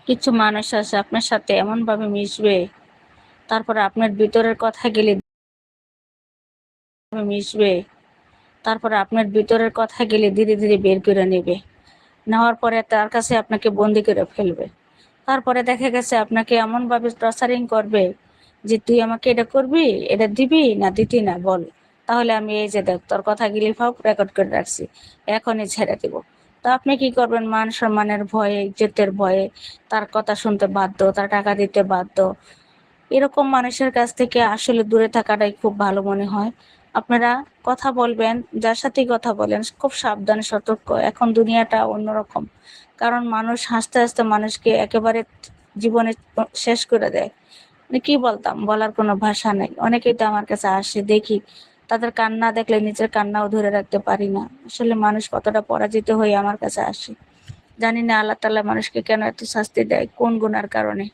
কিছু মানুষ আছে আপনার সাথে এমন ভাবে মিশবে, তারপরে আপনার ভিতরের কথা গেলে মিশবে, তারপরে আপনার ভিতরের কথা গেলে ধীরে ধীরে বের করে নেবে। নেওয়ার পরে তার কাছে আপনাকে বন্দি করে ফেলবে। তারপরে দেখা গেছে আপনাকে এমন ভাবে টর্চারিং করবে যে তুই আমাকে এটা করবি, এটা দিবি না দিতি না বল, তাহলে আমি এই যে দেখ তোর কথাগুলি সব রেকর্ড করে রাখছি, এখনই ছেড়ে দিব। তো আপনি কি করবেন? মান সম্মানের ভয়ে, ইজ্জতের ভয়ে তার কথা শুনতে বাধ্য, তার টাকা দিতে বাধ্য। এরকম মানুষের কাছ থেকে আসলে দূরে থাকাটাই খুব ভালো মনে হয়। আপনারা কথা বলবেন, যার সাথেই কথা বলেন খুব সাবধানে সতর্ক। এখন দুনিয়াটা অন্যরকম, কারণ মানুষ হাসতে হাসতে মানুষকে একেবারে জীবনে শেষ করে দেয়। মানে কি বলতাম, বলার কোনো ভাষা নেই। অনেকেই তো আমার কাছে আসে, দেখি তাদের কান্না দেখলে নিজের কান্নাও ধরে রাখতে পারি না। আসলে মানুষ কতটা পরাজিত হয়ে আমার কাছে আসে। জানি না আল্লাহ তাআলা মানুষকে কেন এত শাস্তি দেয়, কোন গুনার কারণে।